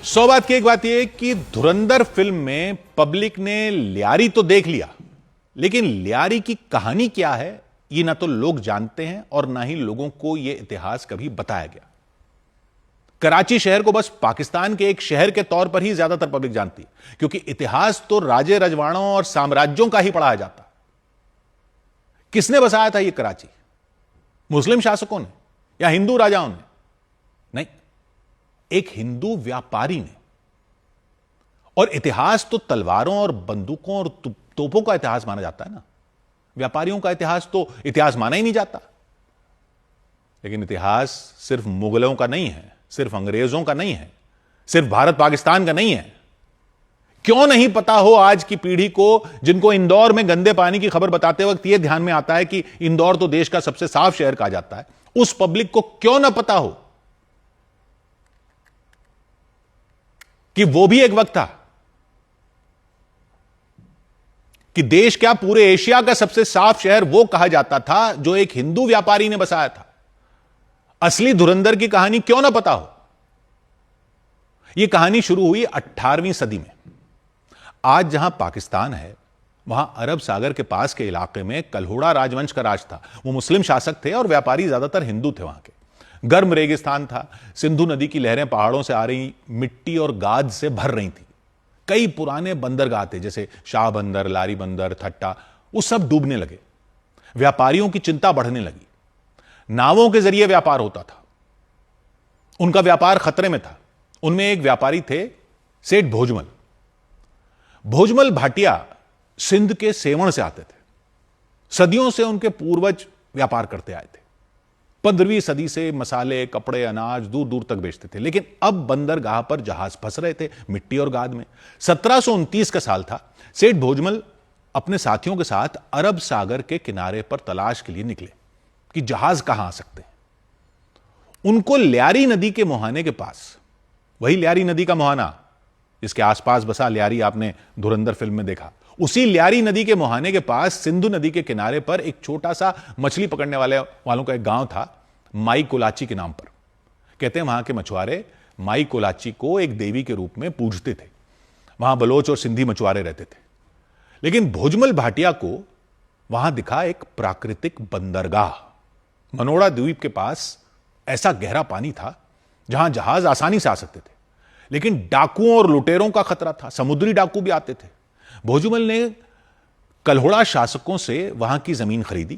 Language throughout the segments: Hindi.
सौ बात की एक बात यह कि धुरंधर फिल्म में पब्लिक ने लियारी तो देख लिया, लेकिन लियारी की कहानी क्या है यह ना तो लोग जानते हैं और ना ही लोगों को यह इतिहास कभी बताया गया। कराची शहर को बस पाकिस्तान के एक शहर के तौर पर ही ज्यादातर पब्लिक जानती है, क्योंकि इतिहास तो राजे रजवाड़ों और साम्राज्यों का ही पढ़ाया जाता। किसने बसाया था यह कराची? मुस्लिम शासकों ने या हिंदू राजाओं ने? नहीं, एक हिंदू व्यापारी ने। और इतिहास तो तलवारों और बंदूकों और तोपों का इतिहास माना जाता है ना। व्यापारियों का इतिहास तो इतिहास माना ही नहीं जाता। लेकिन इतिहास सिर्फ मुगलों का नहीं है, सिर्फ अंग्रेजों का नहीं है, सिर्फ भारत पाकिस्तान का नहीं है। क्यों नहीं पता हो आज की पीढ़ी को, जिनको इंदौर में गंदे पानी की खबर बताते वक्त यह ध्यान में आता है कि इंदौर तो देश का सबसे साफ शहर कहा जाता है, उस पब्लिक को क्यों ना पता हो कि वो भी एक वक्त था कि देश क्या पूरे एशिया का सबसे साफ शहर वो कहा जाता था जो एक हिंदू व्यापारी ने बसाया था। असली धुरंधर की कहानी क्यों ना पता हो? यह कहानी शुरू हुई 18वीं सदी में। आज जहां पाकिस्तान है, वहां अरब सागर के पास के इलाके में कल्होड़ा राजवंश का राज था। वो मुस्लिम शासक थे और व्यापारी ज्यादातर हिंदू थे। वहां के गर्म रेगिस्तान था, सिंधु नदी की लहरें पहाड़ों से आ रही मिट्टी और गाद से भर रही थी। कई पुराने बंदरगाह थे, जैसे शाह बंदर, लारी बंदर, थट्टा, वो सब डूबने लगे। व्यापारियों की चिंता बढ़ने लगी। नावों के जरिए व्यापार होता था, उनका व्यापार खतरे में था। उनमें एक व्यापारी थे सेठ भोजमल। भोजमल भाटिया सिंध के सेवण से आते थे। सदियों से उनके पूर्वज व्यापार करते आए थे। 15वीं सदी से मसाले, कपड़े, अनाज दूर दूर तक बेचते थे। लेकिन अब बंदरगाह पर जहाज फंस रहे थे मिट्टी और गाद में। 1729 का साल था। सेठ भोजमल अपने साथियों के साथ अरब सागर के किनारे पर तलाश के लिए निकले कि जहाज कहां आ सकते हैं। उनको लियारी नदी के मुहाने के पास, वही लियारी नदी का मुहाना जिसके आसपास बसा लियारी आपने धुरंधर फिल्म में देखा, उसी लियारी नदी के मुहाने के पास सिंधु नदी के किनारे पर एक छोटा सा मछली पकड़ने वालों का एक गांव था, माई कोलाची के नाम पर। कहते हैं वहां के मछुआरे माई कोलाची को एक देवी के रूप में पूजते थे। वहां बलोच और सिंधी मछुआरे रहते थे। लेकिन भोजमल भाटिया को वहां दिखा एक प्राकृतिक बंदरगाह। मनोड़ा द्वीप के पास ऐसा गहरा पानी था जहां जहाज आसानी से आ सकते थे, लेकिन डाकुओं और लुटेरों का खतरा था। समुद्री डाकू भी आते थे। भोजमल ने कल्होड़ा शासकों से वहां की जमीन खरीदी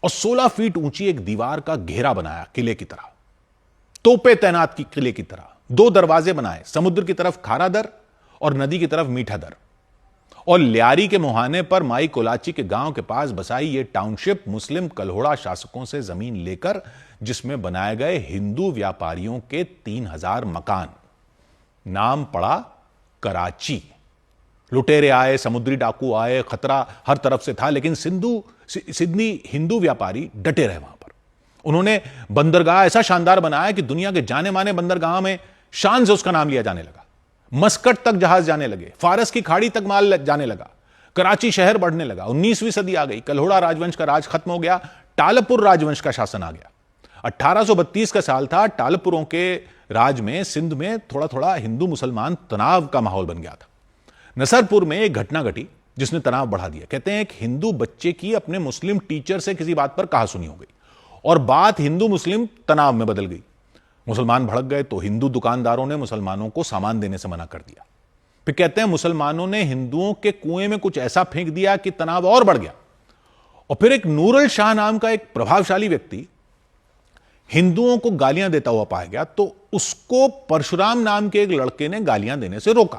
और 16 फीट ऊंची एक दीवार का घेरा बनाया, किले की तरह, तोपे तैनात की किले की तरह। 2 दरवाजे बनाए, समुद्र की तरफ खारा दर और नदी की तरफ मीठा दर। और लियारी के मुहाने पर माई कोलाची के गांव के पास बसाई यह टाउनशिप मुस्लिम कल्होड़ा शासकों से जमीन लेकर, जिसमें बनाए गए हिंदू व्यापारियों के 3000 मकान। नाम पड़ा कराची। लुटेरे आए, समुद्री डाकू आए, खतरा हर तरफ से था, लेकिन सिडनी हिंदू व्यापारी डटे रहे वहां पर। उन्होंने बंदरगाह ऐसा शानदार बनाया कि दुनिया के जाने माने बंदरगाह में शान से उसका नाम लिया जाने लगा। मस्कट तक जहाज जाने लगे, फारस की खाड़ी तक माल जाने लगा, कराची शहर बढ़ने लगा। 19वीं सदी आ गई, कल्होड़ा राजवंश का राज खत्म हो गया, टालपुर राजवंश का शासन आ गया। 1832 का साल था। टालपुरों के राज में सिंध में थोड़ा थोड़ा हिंदू मुसलमान तनाव का माहौल बन गया था। नसरपुर में एक घटना घटी जिसने तनाव बढ़ा दिया। कहते हैं एक हिंदू बच्चे की अपने मुस्लिम टीचर से किसी बात पर कहासुनी हो गई और बात हिंदू मुस्लिम तनाव में बदल गई। मुसलमान भड़क गए तो हिंदू दुकानदारों ने मुसलमानों को सामान देने से मना कर दिया। फिर कहते हैं मुसलमानों ने हिंदुओं के कुएं में कुछ ऐसा फेंक दिया कि तनाव और बढ़ गया। और फिर एक नूरुल शाह नाम का एक प्रभावशाली व्यक्ति हिंदुओं को गालियां देता हुआ पाया गया, तो उसको परशुराम नाम के एक लड़के ने गालियां देने से रोका।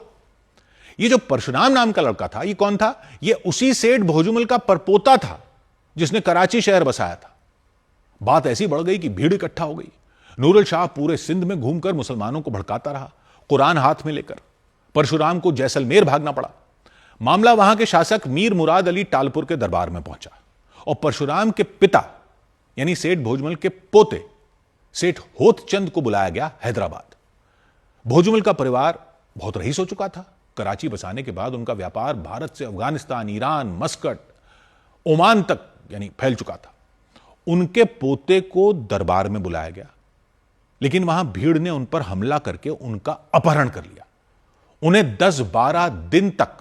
ये जो परशुराम नाम का लड़का था, ये कौन था? ये उसी सेठ भोजमल का परपोता था जिसने कराची शहर बसाया था। बात ऐसी बढ़ गई कि भीड़ इकट्ठा हो गई। नूरुल शाह पूरे सिंध में घूमकर मुसलमानों को भड़काता रहा, कुरान हाथ में लेकर। परशुराम को जैसलमेर भागना पड़ा। मामला वहां के शासक मीर मुराद अली टालपुर के दरबार में पहुंचा और परशुराम के पिता यानी सेठ भोजमल के पोते सेठ होतचंद को बुलाया गया हैदराबाद। भोजमल का परिवार बहुत रईस हो चुका था। कराची बसाने के बाद उनका व्यापार भारत से अफगानिस्तान, ईरान, मस्कट, ओमान तक यानी फैल चुका था। उनके पोते को दरबार में बुलाया गया लेकिन वहां भीड़ ने उन पर हमला करके उनका अपहरण कर लिया। उन्हें 10-12 दिन तक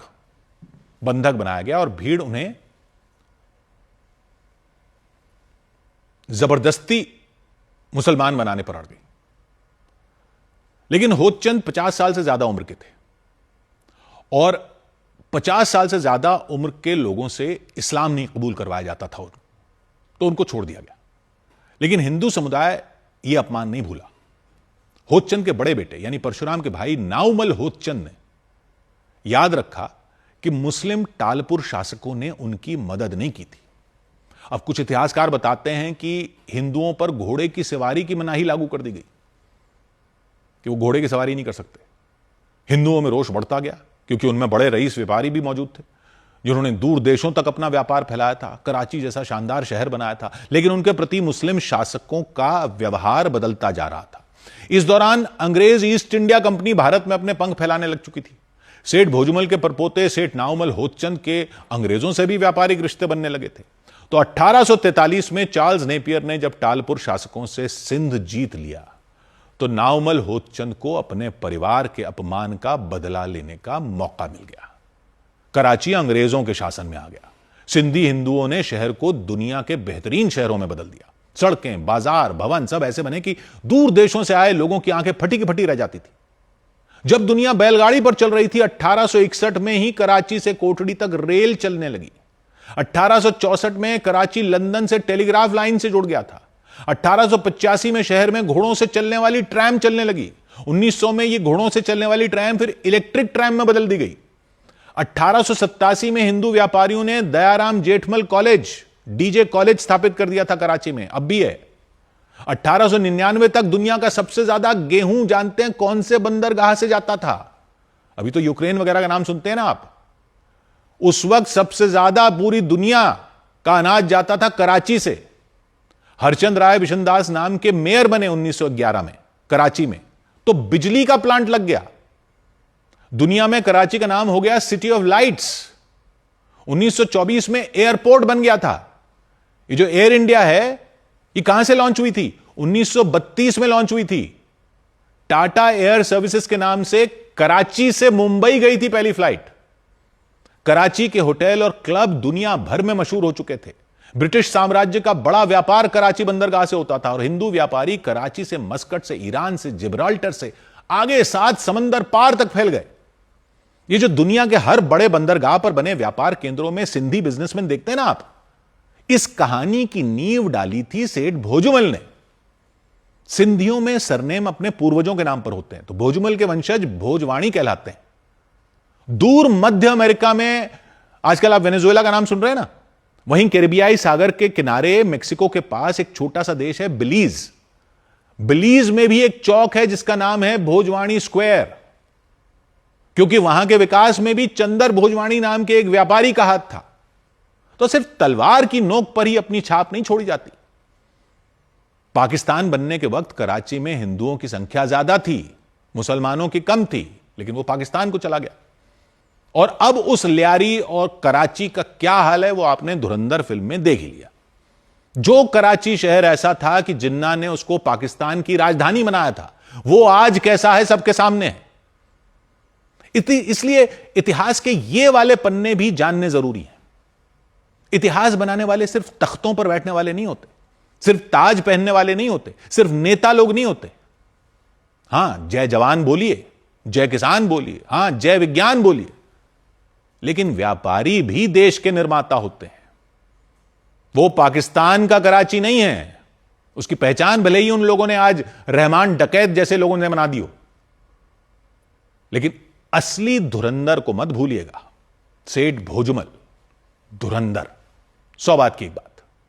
बंधक बनाया गया और भीड़ उन्हें जबरदस्ती मुसलमान बनाने पर अड़ गई। लेकिन होतचंद 50 साल से ज्यादा उम्र के थे और 50 साल से ज्यादा उम्र के लोगों से इस्लाम नहीं कबूल करवाया जाता था, तो उनको छोड़ दिया गया। लेकिन हिंदू समुदाय यह अपमान नहीं भूला। होतचंद के बड़े बेटे यानी परशुराम के भाई नाउमल होतचंद ने याद रखा कि मुस्लिम टालपुर शासकों ने उनकी मदद नहीं की थी। अब कुछ इतिहासकार बताते हैं कि हिंदुओं पर घोड़े की सवारी की मनाही लागू कर दी गई कि वो घोड़े की सवारी नहीं कर सकते। हिंदुओं में रोष बढ़ता गया क्योंकि उनमें बड़े रईस व्यापारी भी मौजूद थे जिन्होंने दूर देशों तक अपना व्यापार फैलाया था, कराची जैसा शानदार शहर बनाया था। लेकिन उनके प्रति मुस्लिम शासकों का व्यवहार बदलता जा रहा था। इस दौरान अंग्रेज ईस्ट इंडिया कंपनी भारत में अपने पंख फैलाने लग चुकी थी। सेठ भोजमल के परपोते सेठ नाउमल होतचंद के अंग्रेजों से भी व्यापारिक रिश्ते बनने लगे थे। तो 1843 में चार्ल्स नेपियर ने जब टालपुर शासकों से सिंध जीत लिया तो नाउमल होतचंद को अपने परिवार के अपमान का बदला लेने का मौका मिल गया। कराची अंग्रेजों के शासन में आ गया। सिंधी हिंदुओं ने शहर को दुनिया के बेहतरीन शहरों में बदल दिया। सड़कें, बाजार, भवन सब ऐसे बने कि दूर देशों से आए लोगों की आंखें फटी की फटी रह जाती थी। जब दुनिया बैलगाड़ी पर चल रही थी, 1861 में ही कराची से कोटड़ी तक रेल चलने लगी। 1864 में कराची लंदन से टेलीग्राफ लाइन से जुड़ गया था। 1885 में शहर में घोड़ों से चलने वाली ट्रैम चलने लगी। 1900 में यह घोड़ों से चलने वाली ट्रैम फिर इलेक्ट्रिक ट्रैम में बदल दी गई। 1887 में हिंदू व्यापारियों ने Dayaram Jethmal college, DJ college स्थापित कर दिया था कराची में, अब भी है। 1899 तक दुनिया का सबसे ज्यादा गेहूं जानते हैं कौन से बंदरगाह से जाता था? अभी तो यूक्रेन वगैरह का नाम सुनते हैं ना आप। उस वक्त सबसे ज्यादा पूरी दुनिया का अनाज जाता था कराची से। हरचंद राय बिशनदास नाम के मेयर बने 1911 में कराची में, तो बिजली का प्लांट लग गया। दुनिया में कराची का नाम हो गया सिटी ऑफ लाइट्स। 1924 में एयरपोर्ट बन गया था। ये जो एयर इंडिया है ये कहां से लॉन्च हुई थी? 1932 में लॉन्च हुई थी। टाटा एयर सर्विसेज के नाम से कराची से मुंबई गई थी पहली फ्लाइट। कराची के होटल और क्लब दुनिया भर में मशहूर हो चुके थे। ब्रिटिश साम्राज्य का बड़ा व्यापार कराची बंदरगाह से होता था और हिंदू व्यापारी कराची से, मस्कट से, ईरान से, जिब्राल्टर से आगे 7 समंदर पार तक फैल गए। ये जो दुनिया के हर बड़े बंदरगाह पर बने व्यापार केंद्रों में सिंधी बिजनेसमैन देखते हैं ना आप, इस कहानी की नींव डाली थी सेठ भोजमल ने। सिंधियों में सरनेम अपने पूर्वजों के नाम पर होते हैं, तो भोजमल के वंशज भोजवाणी कहलाते हैं। दूर मध्य अमेरिका में आजकल आप वेनेजुएला का नाम सुन रहे हैं ना, वहीं कैरिबियाई सागर के किनारे मेक्सिको के पास एक छोटा सा देश है बिलीज। बिलीज में भी एक चौक है जिसका नाम है भोजवाणी स्क्वायर, क्योंकि वहां के विकास में भी चंदर भोजवाणी नाम के एक व्यापारी का हाथ था। तो सिर्फ तलवार की नोक पर ही अपनी छाप नहीं छोड़ी जाती। पाकिस्तान बनने के वक्त कराची में हिंदुओं की संख्या ज्यादा थी, मुसलमानों की कम थी, लेकिन वो पाकिस्तान को चला गया। और अब उस लियारी और कराची का क्या हाल है वो आपने धुरंधर फिल्म में देख ही लिया। जो कराची शहर ऐसा था कि जिन्ना ने उसको पाकिस्तान की राजधानी बनाया था, वो आज कैसा है सबके सामने है। इसलिए इतिहास के ये वाले पन्ने भी जानने जरूरी हैं। इतिहास बनाने वाले सिर्फ तख्तों पर बैठने वाले नहीं होते, सिर्फ ताज पहनने वाले नहीं होते, सिर्फ नेता लोग नहीं होते। हां, जय जवान बोलिए, जय किसान बोलिए, हां जय विज्ञान बोलिए, लेकिन व्यापारी भी देश के निर्माता होते हैं। वो पाकिस्तान का कराची नहीं है। उसकी पहचान भले ही उन लोगों ने आज रहमान डकैत जैसे लोगों ने बना दी हो, लेकिन असली धुरंधर को मत भूलिएगा। सेठ भोजमल धुरंधर, 100 बात की एक बात।